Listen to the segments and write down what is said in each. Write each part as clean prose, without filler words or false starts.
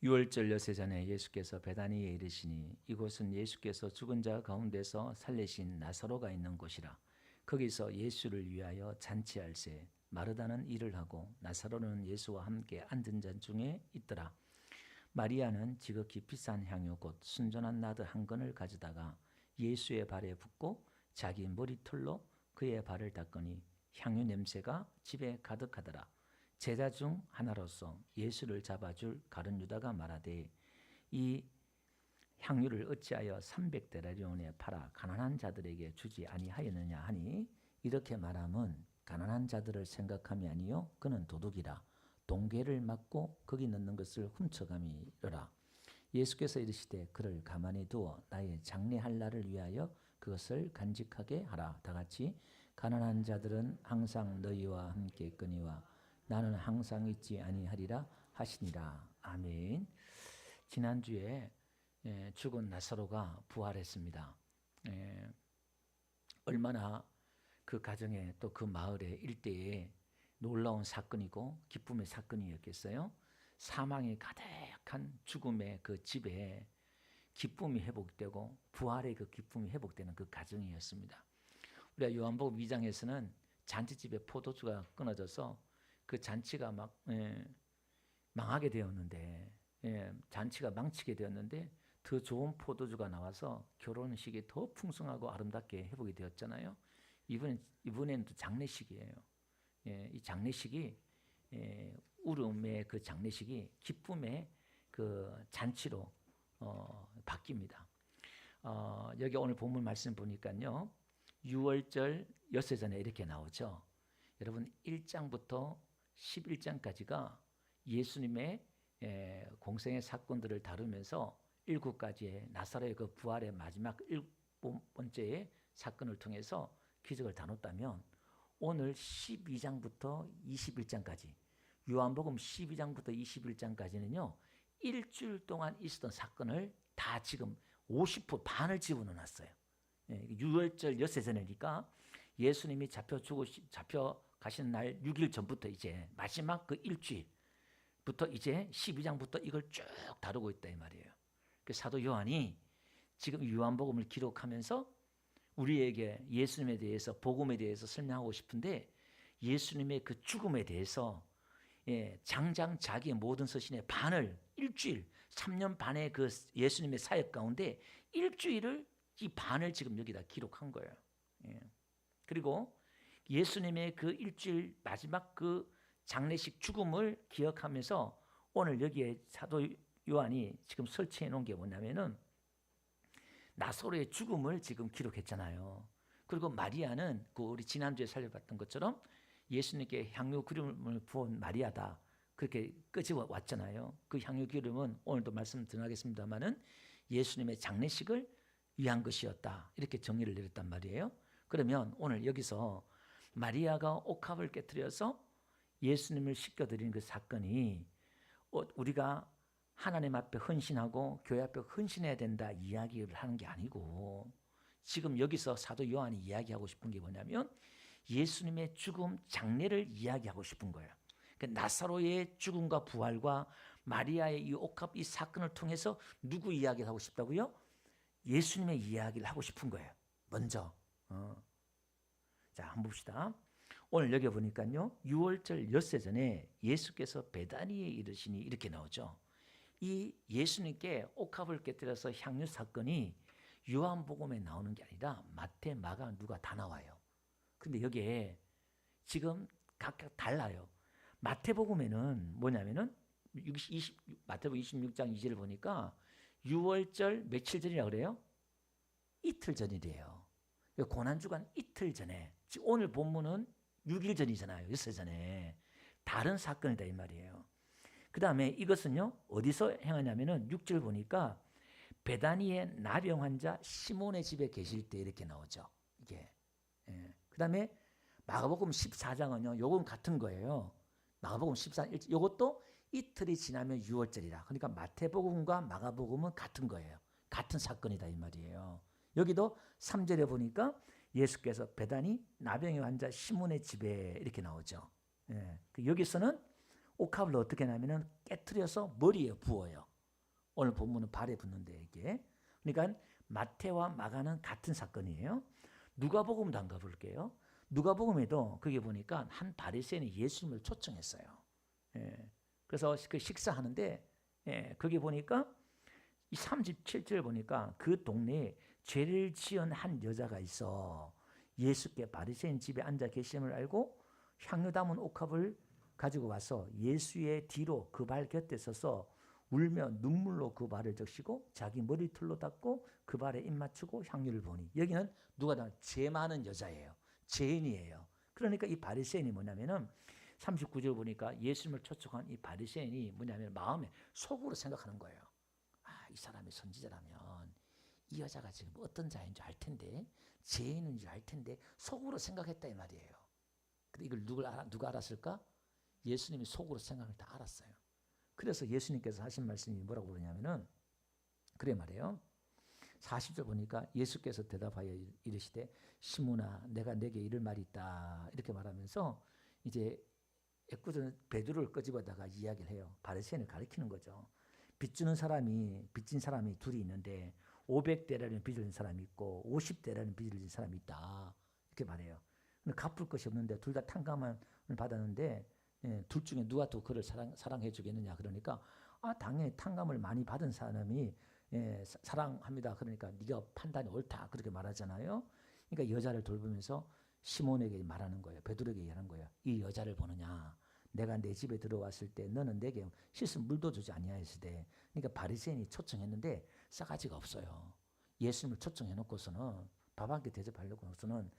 유월절 여세 전에 예수께서 베다니에 이르시니 이곳은 예수께서 죽은 자 가운데서 살리신 나사로가 있는 곳이라. 거기서 예수를 위하여 잔치할세 마르다는 일을 하고 나사로는 예수와 함께 앉은 자 중에 있더라. 마리아는 지극히 비싼 향유 곧 순전한 나드 한 건을 가져다가 예수의 발에 붓고 자기 머리털로 그의 발을 닦으니 향유 냄새가 집에 가득하더라. 제자 중 하나로서 예수를 잡아줄 가룟 유다가 말하되 이 향유를 어찌하여 300데나리온에 팔아 가난한 자들에게 주지 아니하였느냐 하니, 이렇게 말함은 가난한 자들을 생각함이 아니요 그는 도둑이라. 동괴를 맞고 거기 넣는 것을 훔쳐감이라. 예수께서 이르시되 그를 가만히 두어 나의 장례할 날을 위하여 그것을 간직하게 하라. 다같이 가난한 자들은 항상 너희와 함께 있거니와 나는 항상 있지 아니하리라 하시니라. 아멘. 지난주에 죽은 나사로가 부활했습니다. 얼마나 그 가정에 또 그 마을의 일대에 놀라운 사건이고 기쁨의 사건이었겠어요. 사망이 가득한 죽음의 그 집에 기쁨이 회복되고 부활의 그 기쁨이 회복되는 그 가정이었습니다. 우리가 요한복음 2장에서는 잔치집에 포도주가 끊어져서 그 잔치가 막 망하게 되었는데, 잔치가 망치게 되었는데 더 좋은 포도주가 나와서 결혼식이 더 풍성하고 아름답게 회복이 되었잖아요. 이번에는 또 장례식이에요. 이 장례식이 울음의 그 장례식이 기쁨의 그 잔치로 바뀝니다. 여기 오늘 본문 말씀 보니까요, 6월절 엿새 전에 이렇게 나오죠. 여러분 1장부터 11장까지가 예수님의 공생의 사건들을 다루면서 7가지의 나사로의 그 부활의 마지막 7번째의 사건을 통해서 기적을 다뤘다면, 오늘 12장부터 21장까지 요한복음 12장부터 21장까지는요 일주일 동안 있었던 사건을 다 지금 50% 반을 집어넣어놨어요. 6월절 엿새 전이니까 예수님이 잡혀 가시는 날 6일 전부터 이제 마지막 그 일주일부터 이제 12장부터 이걸 쭉 다루고 있다 이 말이에요. 그 사도 요한이 지금 요한복음을 기록하면서 우리에게 예수님에 대해서, 복음에 대해서 설명하고 싶은데, 예수님의 그 죽음에 대해서 장장 자기의 모든 서신의 반을 일주일 3년 반의 그 예수님의 사역 가운데 일주일을 이 반을 지금 여기다 기록한 거예요. 그리고 예수님의 그 일주일 마지막 그 장례식 죽음을 기억하면서 오늘 여기에 사도 요한이 지금 설치해 놓은 게 뭐냐면은 나사로의 죽음을 지금 기록했잖아요. 그리고 마리아는 그 우리 지난주에 살펴봤던 것처럼 예수님께 향유 기름을 부은 마리아다, 그렇게 끄집어 왔잖아요. 그 향유 기름은 오늘도 말씀 드리겠습니다마는 예수님의 장례식을 위한 것이었다, 이렇게 정리를 내렸단 말이에요. 그러면 오늘 여기서 마리아가 옥합을 깨뜨려서 예수님을 씻겨드리는 그 사건이 우리가 하나님 앞에 헌신하고 교회 앞에 헌신해야 된다 이야기를 하는 게 아니고, 지금 여기서 사도 요한이 이야기하고 싶은 게 뭐냐면 예수님의 죽음 장례를 이야기하고 싶은 거예요. 그러니까 나사로의 죽음과 부활과 마리아의 이 옥합 이 사건을 통해서 누구 이야기를 하고 싶다고요? 예수님의 이야기를 하고 싶은 거예요. 먼저 자, 한번 봅시다. 오늘 여기 보니까요 6월절 엿새 전에 예수께서 베다니에 이르시니 이렇게 나오죠. 이 예수님께 옥합을 깨뜨려서 향유 사건이 요한복음에 나오는 게 아니라 마태, 마가, 누가 다 나와요. 근데 여기에 지금 각각 달라요. 마태복음에는 뭐냐면은 마태복음 26장 2절을 보니까 6월절 며칠 전이라고 그래요? 이틀 전이래요. 고난주간 이틀 전에, 지금 오늘 본문은 6일 전이잖아요. 엿새 전에. 다른 사건이다 이 말이에요. 그 다음에 이것은요 어디서 행하냐면은 6절 보니까 베다니의 나병 환자 시몬의 집에 계실 때 이렇게 나오죠. 이게. 그 다음에 마가복음 14장은요 요건 같은 거예요. 마가복음 14장 요것도 이틀이 지나면 6월절이라. 그러니까 마태복음과 마가복음은 같은 거예요. 같은 사건이다 이 말이에요. 여기도 3절에 보니까 예수께서 베다니 나병의 환자 시몬의 집에 이렇게 나오죠. 여기서는 옥합을 어떻게 하냐면은 깨트려서 머리에 부어요. 오늘 본문은 발에 붙는데 이게. 그러니까 마태와 마가는 같은 사건이에요. 누가복음도 한번 가볼게요. 누가복음에도 거기 보니까 한 바리새인이 예수님을 초청했어요. 예. 그래서 그 식사하는데 거기 보니까 이 37절 보니까 그 동네에 죄를 지은 한 여자가 있어 예수께 바리새인 집에 앉아 계심을 알고 향유 담은 옥합을 가지고 와서 예수의 뒤로 그 발 곁에 서서 울며 눈물로 그 발을 적시고 자기 머리털로 닦고 그 발에 입 맞추고 향유를 보니. 여기는 누가 다 죄 많은 여자예요. 죄인이에요. 그러니까 이 바리새인이 뭐냐면은 39절 보니까 예수님을 초청한 이 바리새인이 뭐냐면 마음에 속으로 생각하는 거예요. 아, 이 사람이 선지자라면 이 여자가 지금 어떤 자인 줄 알 텐데, 죄인인 줄 알 텐데 속으로 생각했다 이 말이에요. 근데 이걸 누가 알았을까? 예수님이 속으로 생각을 다 알았어요. 그래서 예수님께서 하신 말씀이 뭐라고 그러냐면은 그래 말이에요. 40절 보니까 예수께서 대답하여 이르시되 시몬아 내가 내게 이를 말이 있다 이렇게 말하면서 이제 애꿎은 베드로를 끄집어다가 이야기를 해요. 바리새인을 가리키는 거죠. 빚진 사람이 둘이 있는데 500데나리온 빚을 진 사람이 있고 50데나리온 빚을 진 사람이 있다 이렇게 말해요. 근데 갚을 것이 없는데 둘 다 탕감을 받았는데 둘 중에 누가 또 그를 사랑해 주겠느냐 그러니까 당연히 탕감을 많이 받은 사람이 사랑합니다. 그러니까 네가 판단이 옳다 그렇게 말하잖아요. 그러니까 여자를 돌보면서 시몬에게 말하는 거예요. 베드로에게 얘기하는 거예요. 이 여자를 보느냐? 내가 내 집에 들어왔을 때 너는 내게 씻은 물도 주지 아니하였으되. 그러니까 바리새인이 초청했는데 싸가지가 없어요. 예수님을 초청해 놓고서는 밥 한 끼 대접하려고서는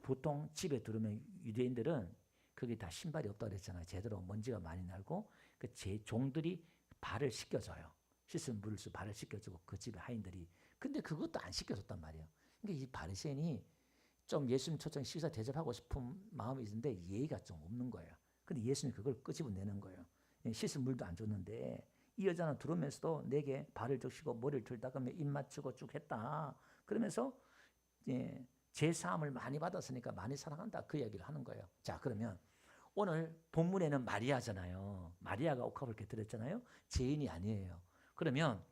보통 집에 들어오면 유대인들은 거기 다 신발이 없다고 그랬잖아요. 제대로 먼지가 많이 날고 그 제 종들이 발을 씻겨줘요. 씻은 물을 발을 씻겨주고 그 집의 하인들이. 근데 그것도 안 씻겨줬단 말이에요. 그러니까 이 바리새인이 좀 예수님 초청 식사 대접하고 싶은 마음이 있는데 예의가 좀 없는 거예요. 근데 예수님 그걸 끄집어내는 거예요. 씻은 물도 안 줬는데 이 여자는 들어오면서도 내게 발을 적시고 머리를 들다가며 입 맞추고 쭉 했다. 그러면서 제 사함을 많이 받았으니까 많이 사랑한다 그 이야기를 하는 거예요. 자 그러면 오늘 본문에는 마리아잖아요. 마리아가 옥합을 깨뜨렸잖아요. 죄인이 아니에요. 그러면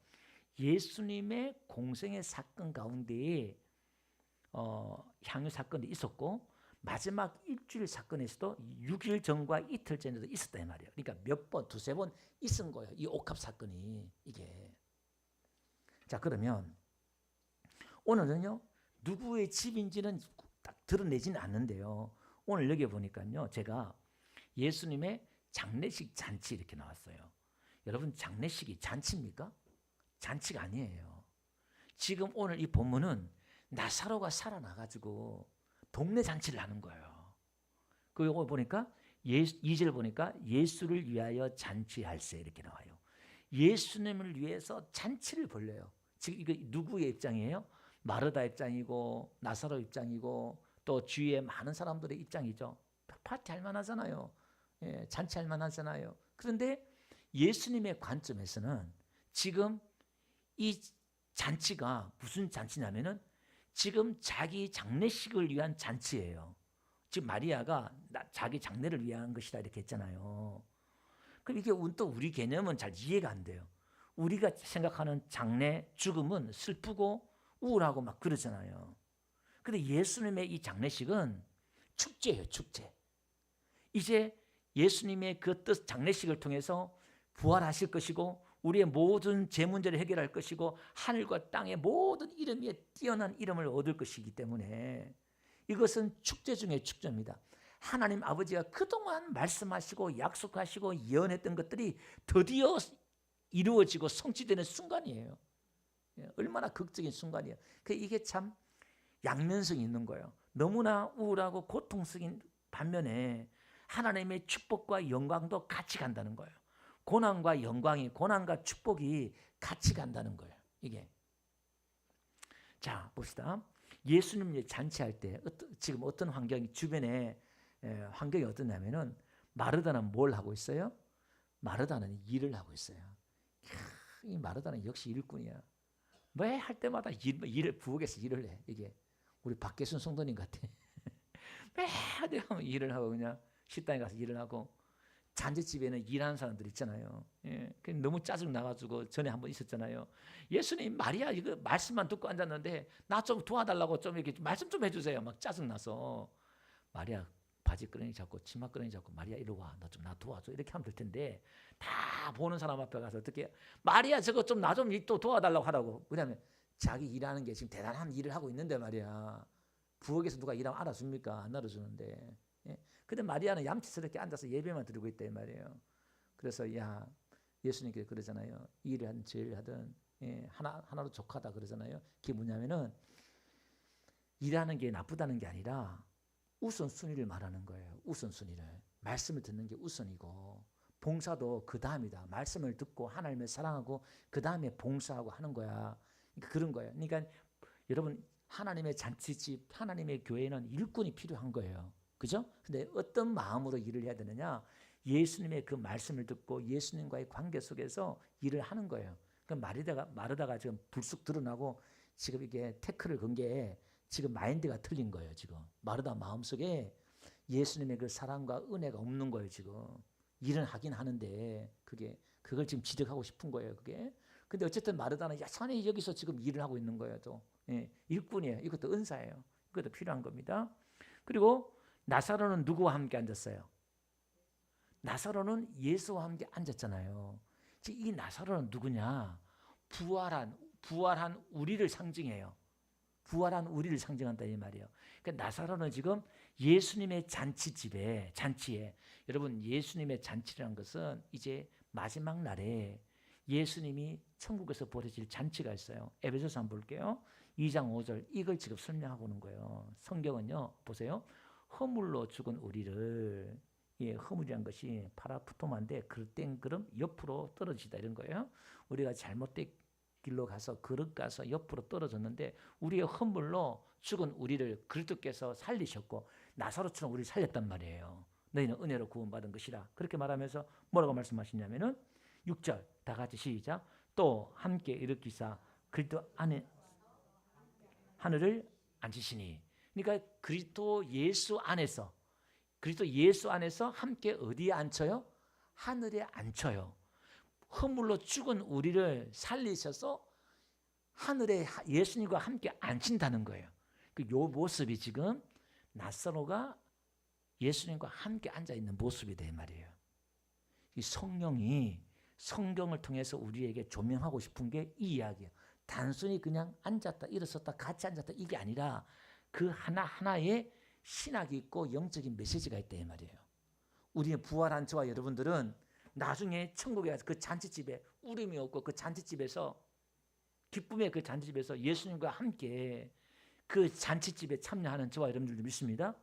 예수님의 공생의 사건 가운데에 향유 사건이 있었고 마지막 일주일 사건에서도 6일 전과 이틀 전에도 있었다 이 말이에요. 그러니까 몇 번, 두세 번 있은 거예요. 이 옥합 사건이 이게. 자 그러면 오늘은요 누구의 집인지는 딱 드러내지는 않는데요. 오늘 여기 보니까요 제가 예수님의 장례식 잔치 이렇게 나왔어요. 여러분 장례식이 잔치입니까? 잔치가 아니에요. 지금 오늘 이 본문은 나사로가 살아나가지고 동네 잔치를 하는 거예요. 그 요거 보니까 2절 보니까 예수를 위하여 잔치할세 이렇게 나와요. 예수님을 위해서 잔치를 벌려요. 지금 이거 누구의 입장이에요? 마르다 입장이고 나사로 입장이고 또 주위에 많은 사람들의 입장이죠. 파티할 만하잖아요. 잔치할 만하잖아요. 그런데 예수님의 관점에서는 지금 이 잔치가 무슨 잔치냐면은 지금 자기 장례식을 위한 잔치예요. 지금 마리아가 자기 장례를 위한 것이다 이렇게 했잖아요. 그럼 이게 또 우리 개념은 잘 이해가 안 돼요. 우리가 생각하는 장례, 죽음은 슬프고 우울하고 막 그러잖아요. 근데 예수님의 이 장례식은 축제예요, 축제. 이제 예수님의 그 뜻 장례식을 통해서 부활하실 것이고 우리의 모든 죄 문제를 해결할 것이고 하늘과 땅의 모든 이름 위에 뛰어난 이름을 얻을 것이기 때문에 이것은 축제 중의 축제입니다. 하나님 아버지가 그동안 말씀하시고 약속하시고 예언했던 것들이 드디어 이루어지고 성취되는 순간이에요. 얼마나 극적인 순간이에요. 이게 참 양면성이 있는 거예요. 너무나 우울하고 고통스러운 반면에 하나님의 축복과 영광도 같이 간다는 거예요. 고난과 영광이, 고난과 축복이 같이 간다는 거예요. 이게. 자, 봅시다. 예수님 잔치할 때 지금 어떤 환경이 주변에 환경이 어떠냐면은 마르다는 뭘 하고 있어요? 마르다는 일을 하고 있어요. 이 마르다는 역시 일꾼이야. 왜 할 때마다 일을 부엌에서 일을 해. 이게 우리 박계순 성도님 같아. 매일 일을 하고 그냥 식당에 가서 일을 하고 잔치집에는 일하는 사람들 있잖아요. 예, 너무 짜증 나가지고 전에 한번 있었잖아요. 예수님, 마리아 이거 말씀만 듣고 앉았는데 나 좀 도와달라고 좀 이렇게 말씀 좀 해주세요. 막 짜증 나서 마리아 바지 끄러니 잡고 치마 끄러니 잡고 마리아 이리 와, 너 좀 나 도와줘 이렇게 하면 될 텐데 다 보는 사람 앞에 가서 어떻게 마리아 저거 좀 나 좀 또 도와달라고 하라고. 왜냐하면 자기 일하는 게 지금 대단한 일을 하고 있는데 말이야. 부엌에서 누가 일하면 알아줍니까? 안 알아주는데. 예? 근데 마리아는 얌체스럽게 앉아서 예배만 드리고 있다 이 말이에요. 그래서 야, 예수님께서 그러잖아요. 일을 하든 제일 하든 예, 하나로 족하다 그러잖아요. 그게 뭐냐면은 일하는 게 나쁘다는 게 아니라 우선순위를 말하는 거예요. 우선순위를. 말씀을 듣는 게 우선이고 봉사도 그 다음이다. 말씀을 듣고 하나님을 사랑하고 그 다음에 봉사하고 하는 거야. 그러니까 그런 거예요. 그러니까 여러분 하나님의 잔치집, 하나님의 교회는 일꾼이 필요한 거예요. 그죠? 근데 어떤 마음으로 일을 해야 되느냐? 예수님의 그 말씀을 듣고 예수님과의 관계 속에서 일을 하는 거예요. 그 마르다가 지금 불쑥 드러나고 지금 이게 태클을 건 게 지금 마인드가 틀린 거예요. 지금 마르다 마음속에 예수님의 그 사랑과 은혜가 없는 거예요. 지금 일은 하긴 하는데 그걸 지금 지적하고 싶은 거예요. 그게. 근데 어쨌든 마르다는 여전히 여기서 지금 일을 하고 있는 거예요. 또 예, 일꾼이에요. 이것도 은사예요. 이것도 필요한 겁니다. 그리고 나사로는 누구와 함께 앉았어요? 나사로는 예수와 함께 앉았잖아요. 이 나사로는 누구냐? 부활한 우리를 상징해요. 부활한 우리를 상징한다 이 말이에요. 그러니까 나사로는 지금 예수님의 잔치에 여러분 예수님의 잔치라는 것은 이제 마지막 날에 예수님이 천국에서 벌어질 잔치가 있어요. 에베소서 한번 볼게요. 2장 5절 이걸 지금 설명하고 있는 거예요. 성경은요. 보세요. 허물로 죽은 우리를 허물이란 것이 파라푸토마인데 그릇된 옆으로 떨어지다 이런 거예요. 우리가 잘못된 길로 가서 그릇 가서 옆으로 떨어졌는데 우리의 허물로 죽은 우리를 그리스도께서 살리셨고 나사로처럼 우리를 살렸단 말이에요. 너희는 은혜로 구원받은 것이라. 그렇게 말하면서 뭐라고 말씀하시냐면은 6절 다 같이 시작. 또 함께 일으키사 그리스도 안에 하늘을 앉으시니. 그러니까 그리스도 예수 안에서 함께 어디에 앉혀요? 하늘에 앉혀요. 허물로 죽은 우리를 살리셔서 하늘에 예수님과 함께 앉힌다는 거예요. 이 모습이 지금 나사로가 예수님과 함께 앉아있는 모습이다 이 말이에요. 이 성령이 성경을 통해서 우리에게 조명하고 싶은 게 이 이야기예요. 단순히 그냥 앉았다 일어섰다 같이 앉았다 이게 아니라 그 하나하나에 신학이 있고 영적인 메시지가 있다 이 말이에요. 우리의 부활한 저와 여러분들은 나중에 천국에 가서 그 잔치집에 울음이 없고 그 잔치집에서 기쁨의 그 잔치집에서 예수님과 함께 그 잔치집에 참여하는 저와 여러분들도 믿습니다.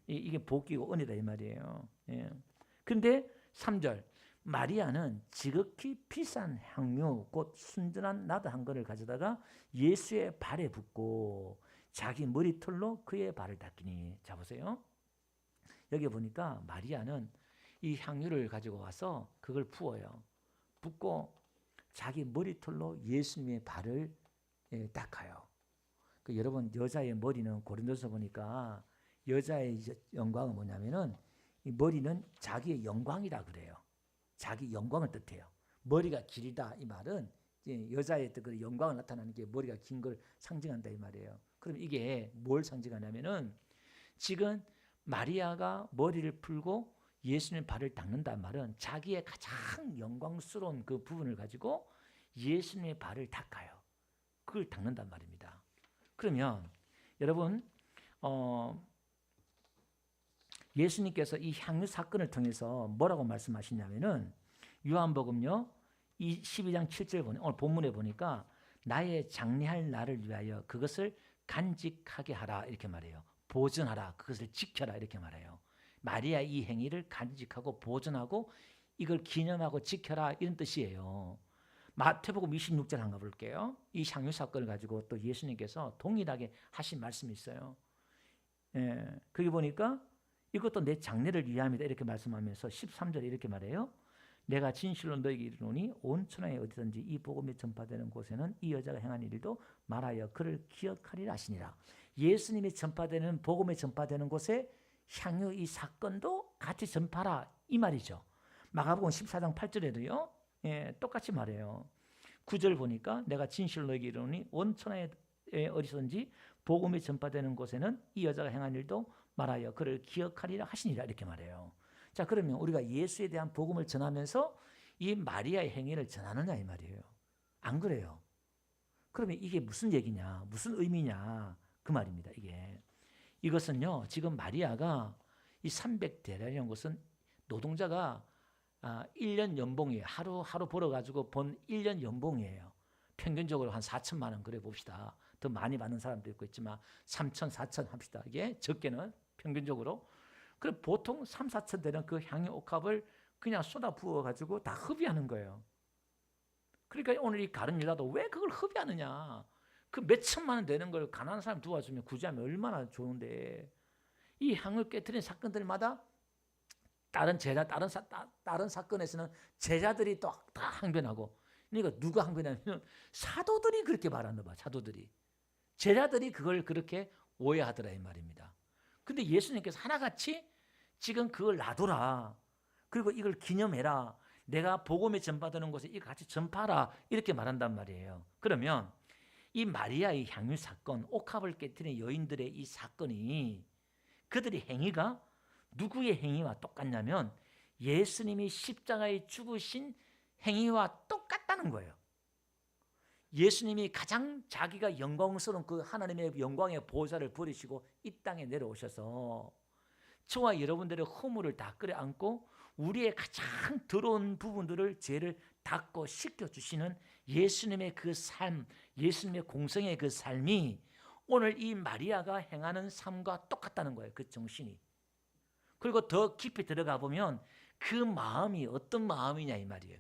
이게 복이고 은혜다 이 말이에요. 그런데 3절 마리아는 지극히 비싼 향유 곧 순전한 나드 한 건을 가져다가 예수의 발에 붓고 자기 머리털로 그의 발을 닦이니. 자 보세요. 여기 보니까 마리아는 이 향유를 가지고 와서 그걸 부어요. 붓고 자기 머리털로 예수님의 발을 닦아요. 여러분 여자의 머리는 고린도서 보니까 여자의 영광은 뭐냐면은 이 머리는 자기의 영광이라 그래요. 자기 영광을 뜻해요. 머리가 길다 이 말은 여자의 그 영광을 나타내는 게 머리가 긴 걸 상징한다 이 말이에요. 그럼 이게 뭘 상징하냐면은 지금 마리아가 머리를 풀고 예수님의 발을 닦는다는 말은 자기의 가장 영광스러운 그 부분을 가지고 예수님의 발을 닦아요. 그걸 닦는단 말입니다. 그러면 여러분 예수님께서 이 향유 사건을 통해서 뭐라고 말씀하시냐면은 요한복음요 12장 7절 보니 오늘 본문에 보니까 나의 장례할 날을 위하여 그것을 간직하게 하라 이렇게 말해요. 보존하라 그것을 지켜라 이렇게 말해요. 마리아 이 행위를 간직하고 보존하고 이걸 기념하고 지켜라 이런 뜻이에요. 마태복음 26절 한번 볼게요. 이 향유 사건을 가지고 또 예수님께서 동일하게 하신 말씀이 있어요. 거기 보니까 이것도 내 장례를 위함이다 이렇게 말씀하면서 13절에 이렇게 말해요. 내가 진실로 너에게 이르노니 온 천하에 어디든지 이 복음이 전파되는 곳에는 이 여자가 행한 일도 말하여 그를 기억하리라 하시니라. 예수님이 전파되는 복음이 전파되는 곳에 향유 이 사건도 같이 전파라 이 말이죠. 마가복음 14장 8절에도요. 예, 똑같이 말해요. 9절 보니까 내가 진실로 너에게 이르노니 온 천하에 어디서든지 복음이 전파되는 곳에는 이 여자가 행한 일도 말하여 그를 기억하리라 하시니라 이렇게 말해요. 자, 그러면 우리가 예수에 대한 복음을 전하면서 이 마리아의 행위를 전하느냐 이 말이에요. 안 그래요. 그러면 이게 무슨 얘기냐, 무슨 의미냐 그 말입니다. 이것은요, 지금 마리아가 이 300데나리온 것은 노동자가 1년 연봉이에요. 하루 벌어가지고 본 1년 연봉이에요. 평균적으로 한 4천만 원 그래 봅시다. 더 많이 받는 사람도 있고 있지만 3천, 4천 합시다. 이게 적게는 평균적으로. 그럼 보통 3, 4천 되는 그 향유 옥합을 그냥 쏟아 부어가지고 다 흡입하는 거예요. 그러니까 오늘 이 가른 여자도 왜 그걸 흡입하느냐. 그 몇 천만 원 되는 걸 가난한 사람 도와주면 구제하면 얼마나 좋은데, 이 향을 깨트린 사건들마다 다른 사건에서는 제자들이 또 다 항변하고, 그러니까 누가 항변하면 사도들이 그렇게 말하는 봐. 사도들이, 제자들이 그걸 그렇게 오해하더라 이 말입니다. 근데 예수님께서 하나같이 지금 그걸 놔둬라, 그리고 이걸 기념해라, 내가 복음에 전파되는 곳에 이거 같이 전파하라 이렇게 말한단 말이에요. 그러면 이 마리아의 향유 사건, 옥합을 깨뜨린 여인들의 이 사건이, 그들의 행위가 누구의 행위와 똑같냐면 예수님이 십자가에 죽으신 행위와 똑같다는 거예요. 예수님이 가장 자기가 영광스러운 그 하나님의 영광의 보좌를 버리시고 이 땅에 내려오셔서 저와 여러분들의 허물을 다 끌어안고 우리의 가장 더러운 부분들을, 죄를 닦고 씻겨주시는 예수님의 그 삶, 예수님의 공생의 그 삶이 오늘 이 마리아가 행하는 삶과 똑같다는 거예요. 그 정신이. 그리고 더 깊이 들어가 보면 그 마음이 어떤 마음이냐 이 말이에요.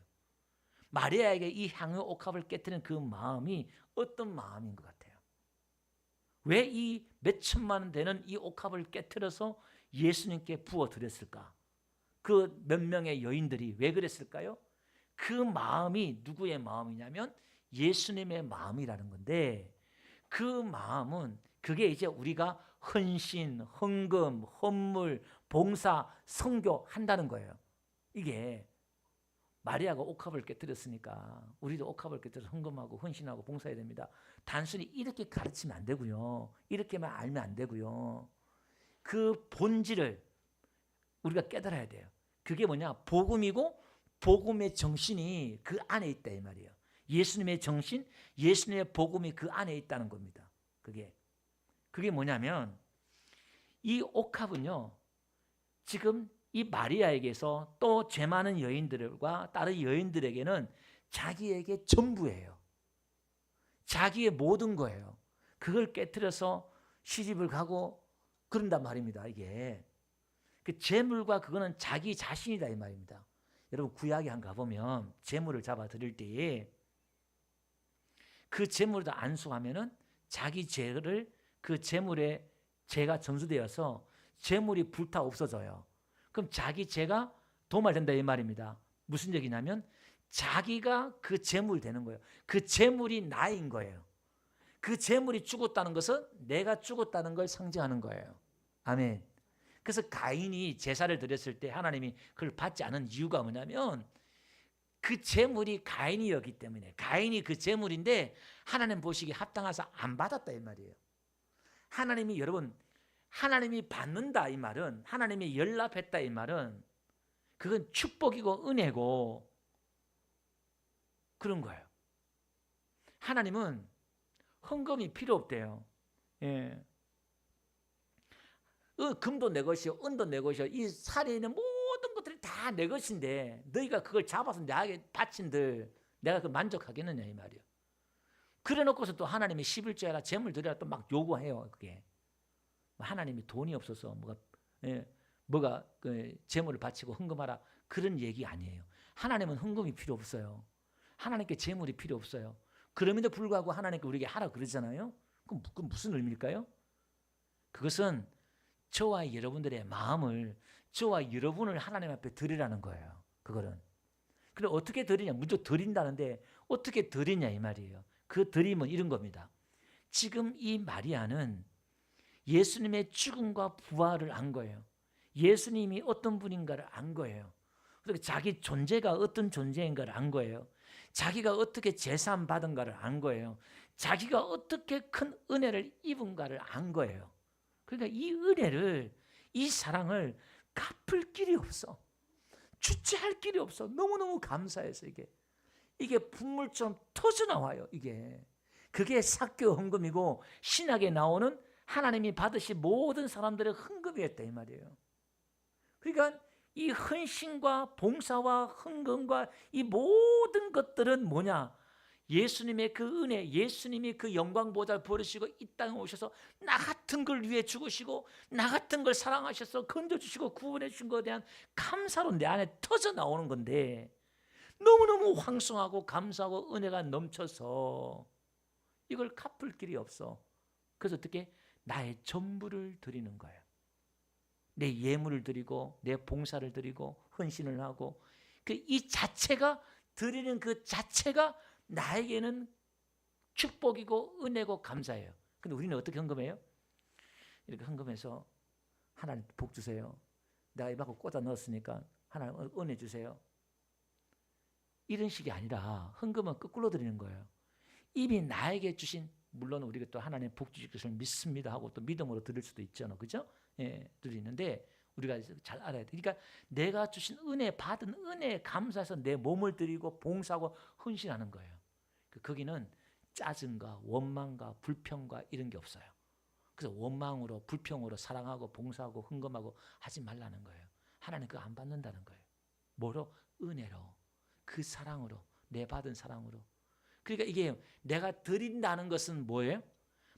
마리아에게 이 향유 옥합을 깨뜨리는 그 마음이 어떤 마음인 것 같아요. 왜 이 몇천만 원 되는 이 옥합을 깨뜨려서 예수님께 부어드렸을까? 그 몇 명의 여인들이 왜 그랬을까요? 그 마음이 누구의 마음이냐면 예수님의 마음이라는 건데, 그 마음은 그게 이제 우리가 헌신, 헌금, 헌물, 봉사, 선교 한다는 거예요. 이게 마리아가 옥합을 깨뜨렸으니까 우리도 옥합을 깨뜨려서 헌금하고 헌신하고 봉사해야 됩니다. 단순히 이렇게 가르치면 안 되고요. 이렇게만 알면 안 되고요. 그 본질을 우리가 깨달아야 돼요. 그게 뭐냐? 복음이고 복음의 정신이 그 안에 있다 이 말이에요. 예수님의 정신, 예수님의 복음이 그 안에 있다는 겁니다. 그게 뭐냐면 이 옥합은요, 지금 이 마리아에게서 또 죄 많은 여인들과 다른 여인들에게는 자기에게 전부예요. 자기의 모든 거예요. 그걸 깨트려서 시집을 가고 그런단 말입니다. 이게 그 재물과 그거는 자기 자신이다 이 말입니다. 여러분 구약에 한 가보면 재물을 잡아 드릴 때에 그 재물을 다 안수하면은 자기 죄를, 그 재물에 죄가 점수되어서 재물이 불타 없어져요. 그럼 자기 죄가 도말된다 이 말입니다. 무슨 얘기냐면 자기가 그 재물 되는 거예요. 그 재물이 나인 거예요. 그 재물이 죽었다는 것은 내가 죽었다는 걸 상징하는 거예요. 아멘. 그래서 가인이 제사를 드렸을 때 하나님이 그걸 받지 않은 이유가 뭐냐면 그 재물이 가인이었기 때문에, 가인이 그 재물인데 하나님 보시기에 합당해서 안 받았다 이 말이에요. 하나님이, 여러분, 하나님이 받는다 이 말은, 하나님이 연락했다 이 말은 그건 축복이고 은혜고 그런 거예요. 하나님은 헌금이 필요 없대요. 예. 금도 내 것이요, 은도 내 것이요, 이 살에 있는 모든 것들이 다 내 것인데 너희가 그걸 잡아서 내게 바친들 내가 그 만족하겠느냐 이 말이에요. 그래 놓고서 또 하나님이 11조해라, 재물 드려라 또 막 요구해요. 그게 하나님이 돈이 없어서 뭐가 그 재물을 바치고 헌금하라 그런 얘기 아니에요. 하나님은 헌금이 필요 없어요. 하나님께 재물이 필요 없어요. 그럼에도 불구하고 하나님께 우리에게 하라 그러잖아요. 그럼 무슨 의미일까요? 그것은 저와 여러분들의 마음을, 저와 여러분을 하나님 앞에 드리라는 거예요. 그거는. 그래 어떻게 드리냐? 무조건 드린다는데 어떻게 드리냐 이 말이에요. 그 드림은 이런 겁니다. 지금 이 마리아는 예수님의 죽음과 부활을 안 거예요. 예수님이 어떤 분인가를 안 거예요. 그리고 자기 존재가 어떤 존재인 걸 안 거예요. 자기가 어떻게 제사함 받은가를 안 거예요. 자기가 어떻게 큰 은혜를 입은가를 안 거예요. 그러니까 이 은혜를, 이 사랑을 갚을 길이 없어. 주체할 길이 없어. 너무너무 감사해서 이게 분물처럼 터져나와요. 그게 삭교 헌금이고 신약에 나오는 하나님이 받으신 모든 사람들의 헌금이었다 이 말이에요. 그러니까 이 헌신과 봉사와 헌금과 이 모든 것들은 뭐냐? 예수님의 그 은혜, 예수님이 그 영광 보좌를 버리시고 이 땅에 오셔서 나 같은 걸 위해 죽으시고 나 같은 걸 사랑하셔서 건져주시고 구원해 주신 것에 대한 감사로 내 안에 터져 나오는 건데, 너무너무 황송하고 감사하고 은혜가 넘쳐서 이걸 갚을 길이 없어. 그래서 어떻게? 나의 전부를 드리는 거예요. 내 예물을 드리고 내 봉사를 드리고 헌신을 하고, 이 자체가, 드리는 그 자체가 나에게는 축복이고 은혜고 감사해요. 근데 우리는 어떻게 헌금해요? 이렇게 헌금해서 하나님 복 주세요. 내가 입하고 꽂아 넣었으니까 하나님 은혜 주세요. 이런 식이 아니라 헌금은 거꾸로 드리는 거예요. 이미 나에게 주신, 물론 우리가 또 하나님 복 주실 것을 믿습니다 하고 또 믿음으로 드릴 수도 있잖아요. 그죠? 예, 드리는데 우리가 잘 알아야 돼. 그러니까 내가 주신 은혜, 받은 은혜에 감사해서 내 몸을 드리고 봉사하고 헌신하는 거예요. 거기는 짜증과 원망과 불평과 이런 게 없어요. 그래서 원망으로 불평으로 사랑하고 봉사하고 헌금하고 하지 말라는 거예요. 하나님 그거 안 받는다는 거예요. 뭐로? 은혜로, 그 사랑으로, 내 받은 사랑으로. 그러니까 이게 내가 드린다는 것은 뭐예요?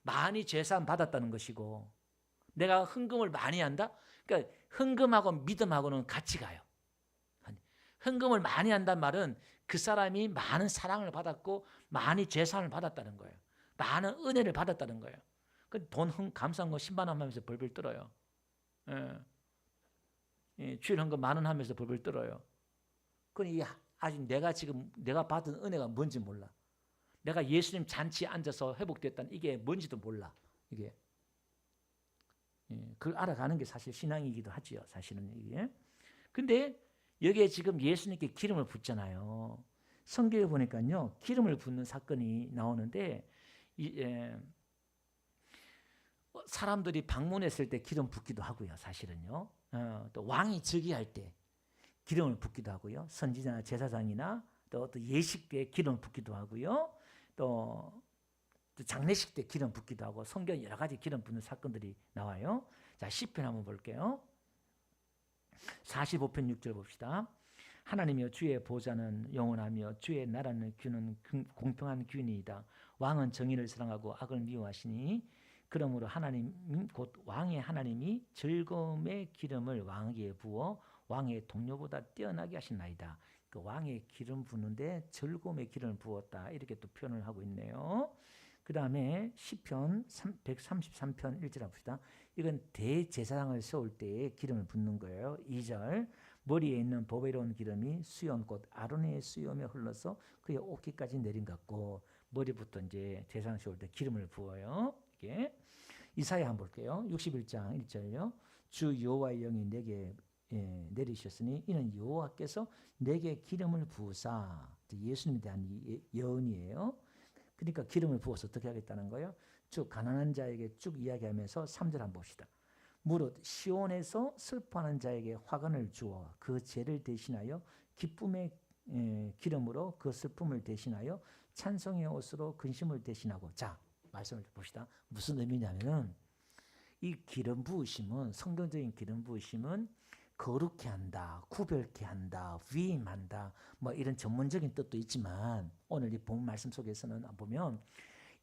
많이 제사함 받았다는 것이고, 내가 헌금을 많이 한다? 그러니까 헌금하고 믿음하고는 같이 가요. 헌금을 많이 한단 말은 그 사람이 많은 사랑을 받았고 많이 제사함을 받았다는 거예요. 많은 은혜를 받았다는 거예요. 돈 감사한 거 10만 원 하면서 벌벌 떨어요. 주일 헌금 10,000원 하면서 벌벌 떨어요. 그건 아직 내가 받은 은혜가 뭔지 몰라. 내가 예수님 잔치에 앉아서 회복됐다는 이게 뭔지도 몰라. 그걸 알아가는 게 사실 신앙이기도 하지요. 사실은 이게. 근데 여기에 지금 예수님께 기름을 붓잖아요. 성경에 보니까요, 기름을 붓는 사건이 나오는데, 사람들이 방문했을 때 기름 붓기도 하고요. 사실은요. 또 왕이 즉위할 때 기름을 붓기도 하고요. 선지자나 제사장이나 또 예식 때 기름 붓기도 하고요. 또 장례식 때 기름 붓기도 하고, 성경에 여러 가지 기름 붓는 사건들이 나와요. 자, 시편 한번 볼게요. 45편 6절 봅시다. 하나님이여, 주의 보좌는 영원하며 주의 나라는 규는 공평한 규니이다. 왕은 정의를 사랑하고 악을 미워하시니 그러므로 하나님 곧 왕의 하나님이 즐거움의 기름을 왕에게 부어 왕의 동료보다 뛰어나게 하시나이다. 그 왕의 기름 부는데 즐거움의 기름을 부었다, 이렇게 또 표현을 하고 있네요. 그 다음에 시편 133편 1절 봅시다. 이건 대제사장을 세울 때에 기름을 붓는 거예요. 2절, 머리에 있는 보배로운 기름이 수염 곧 아론의 수염에 흘러서 그의 옷깃까지 내린 것 같고, 머리부터 이제 제사장 세울 때 기름을 부어요. 이게 이사야 한번 볼게요. 61장 1절요. 주 여호와의 영이 내게 내리셨으니 이는 여호와께서 내게 기름을 부으사, 예수님에 대한 예언이에요. 그러니까 기름을 부어서 어떻게 하겠다는 거예요? 쭉 가난한 자에게 쭉 이야기하면서 3절 한번 봅시다. 무릇 시온에서 슬퍼하는 자에게 화관을 주어 그 죄를 대신하여 기쁨의 기름으로 그 슬픔을 대신하여 찬송의 옷으로 근심을 대신하고. 자, 말씀을 봅시다. 무슨 의미냐면은 이 기름 부으심은, 성경적인 기름 부으심은 거룩해 한다, 구별케 한다, 위임한다, 뭐 이런 전문적인 뜻도 있지만, 오늘 이 본 말씀 속에서는 보면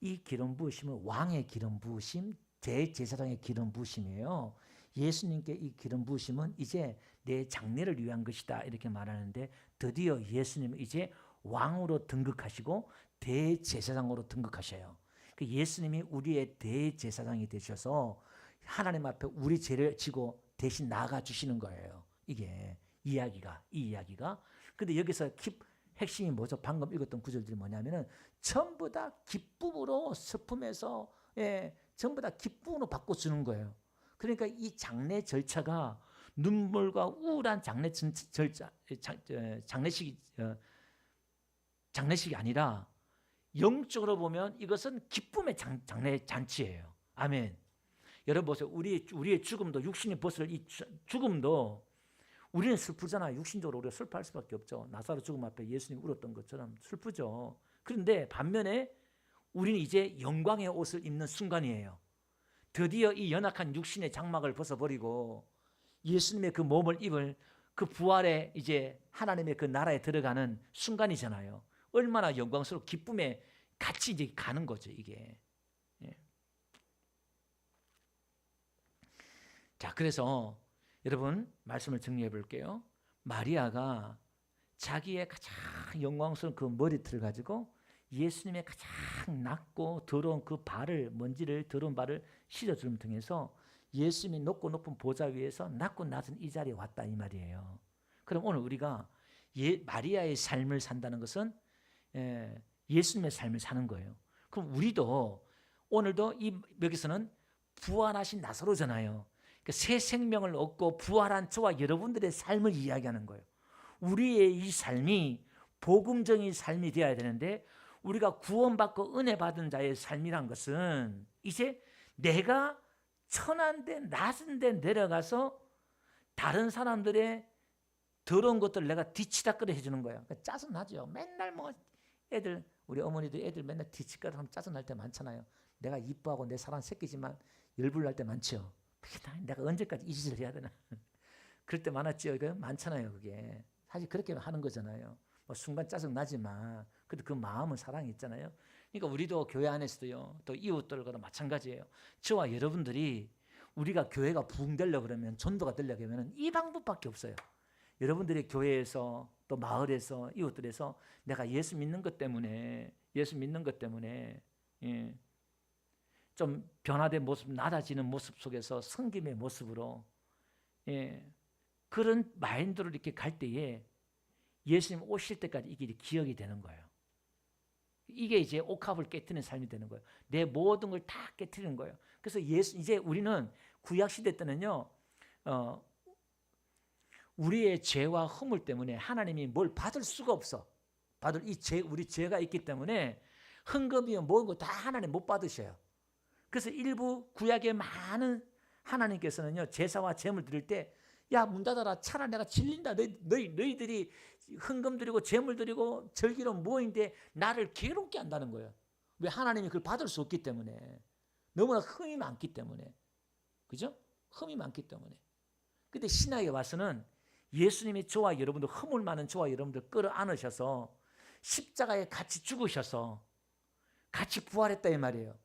이 기름 부으심은 왕의 기름 부으심, 대제사장의 기름 부으심이에요. 예수님께 이 기름 부으심은 이제 내 장래를 위한 것이다, 이렇게 말하는데, 드디어 예수님은 이제 왕으로 등극하시고 대제사장으로 등극하셔요. 예수님이 우리의 대제사장이 되셔서 하나님 앞에 우리 죄를 지고 대신 나가 주시는 거예요. 이게 이 이야기가. 근데 여기서 핵심이 뭐죠? 방금 읽었던 구절들이 뭐냐면은 전부 다 기쁨으로, 슬픔에서 전부 다 기쁨으로 바꿔주는 거예요. 그러니까 이 장례 절차가 눈물과 우울한 장례식이 아니라 영적으로 보면 이것은 기쁨의 장례 잔치예요. 아멘. 여러분 보세요. 우리의 죽음도, 육신이 벗을 이 죽음도 우리는 슬프잖아요. 육신적으로 우리가 슬퍼할 수밖에 없죠. 나사로 죽음 앞에 예수님이 울었던 것처럼 슬프죠. 그런데 반면에 우리는 이제 영광의 옷을 입는 순간이에요. 드디어 이 연약한 육신의 장막을 벗어버리고 예수님의 그 몸을 입을 그 부활의 이제 하나님의 그 나라에 들어가는 순간이잖아요. 얼마나 영광스럽고 기쁨에 같이 이제 가는 거죠, 이게. 예. 자, 그래서 여러분 말씀을 정리해 볼게요. 마리아가 자기의 가장 영광스러운 그 머리털을 가지고 예수님의 가장 낮고 더러운 그 발을, 먼지를, 더러운 발을 씻어주는 통해서 예수님이 높고 높은 보좌 위에서 낮고 낮은 이 자리에 왔다 이 말이에요. 그럼 오늘 우리가 마리아의 삶을 산다는 것은 예수님의 삶을 사는 거예요. 그럼 우리도 오늘도 여기서는 부활하신 나사로잖아요. 그러니까 새 생명을 얻고 부활한 저와 여러분들의 삶을 이야기하는 거예요. 우리의 이 삶이 복음적인 삶이 되어야 되는데 우리가 구원받고 은혜 받은 자의 삶이란 것은 이제 내가 천한 데 낮은 데 내려가서 다른 사람들의 더러운 것들을 내가 뒤치다꺼리 해주는 거예요. 그러니까 짜증나죠. 맨날 뭐 애들, 우리 어머니들 애들 맨날 뒤치다꺼리 하면 짜증날 때 많잖아요. 내가 이뻐하고 내 사랑 새끼지만 열불날 때 많죠. 내가 언제까지 이 짓을 해야 되나. 그럴 때 많았죠. 이거 많잖아요. 그게 사실 그렇게 하는 거잖아요. 뭐 순간 짜증 나지만 그래도 그 마음은 사랑이 있잖아요. 그러니까 우리도 교회 안에서도요, 또 이웃들과 마찬가지예요. 저와 여러분들이 우리가 교회가 부흥되려고 그러면, 전도가 되려고 하면 이 방법밖에 없어요. 여러분들이 교회에서 또 마을에서 이웃들에서 내가 예수 믿는 것 때문에 예, 좀 변화된 모습, 낮아지는 모습 속에서 섬김의 모습으로 그런 마인드로 이렇게 갈 때에 예수님 오실 때까지 이게 기억이 되는 거예요. 이게 이제 옥합을 깨트리는 삶이 되는 거예요. 내 모든 걸 다 깨트리는 거예요. 그래서 이제 우리는 구약 시대 때는요, 우리의 죄와 허물 때문에 하나님이 뭘 받을 수가 없어. 우리 죄가 있기 때문에 헌금이요, 모든 거 다 하나님 못 받으셔요. 그래서 일부 구약의 많은 하나님께서는요, 제사와 제물 드릴 때, 야, 문 닫아라. 차라리 내가 질린다. 너희들이 헌금 드리고 제물 드리고 절기로 모인데 나를 괴롭게 한다는 거예요. 왜? 하나님이 그걸 받을 수 없기 때문에. 너무나 흠이 많기 때문에. 그죠? 흠이 많기 때문에. 근데 신약에 와서는 예수님이 저와 여러분들, 허물 많은 저와 여러분들 끌어안으셔서 십자가에 같이 죽으셔서 같이 부활했다 이 말이에요.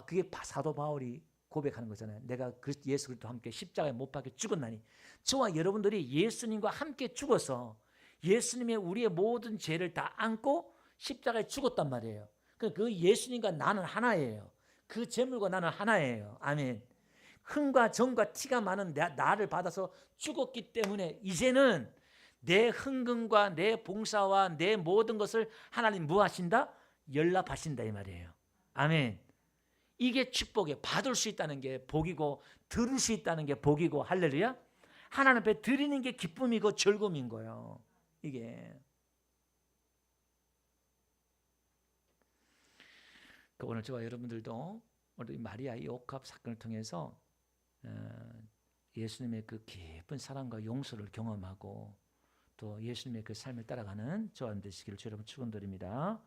그게 사도 바울이 고백하는 거잖아요. 내가 예수 그리스도와 함께 십자가에 못 박혀 죽었나니, 저와 여러분들이 예수님과 함께 죽어서 예수님의 우리의 모든 죄를 다 안고 십자가에 죽었단 말이에요. 그 예수님과 나는 하나예요. 그 제물과 나는 하나예요. 아멘. 흥과 정과 티가 많은 나를 받아서 죽었기 때문에 이제는 내 흥금과 내 봉사와 내 모든 것을 하나님 뭐 하신다? 연락하신다 이 말이에요. 아멘. 이게 축복이에요. 받을 수 있다는 게 복이고 들을 수 있다는 게 복이고, 할렐루야. 하나님 앞에 드리는 게 기쁨이고 즐거움인 거예요. 이게. 오늘 저와 여러분들도 오늘 마리아의 옥합 사건을 통해서 예수님의 그 깊은 사랑과 용서를 경험하고 또 예수님의 그 삶을 따라가는 저와 되시기를 여러분 축원드립니다.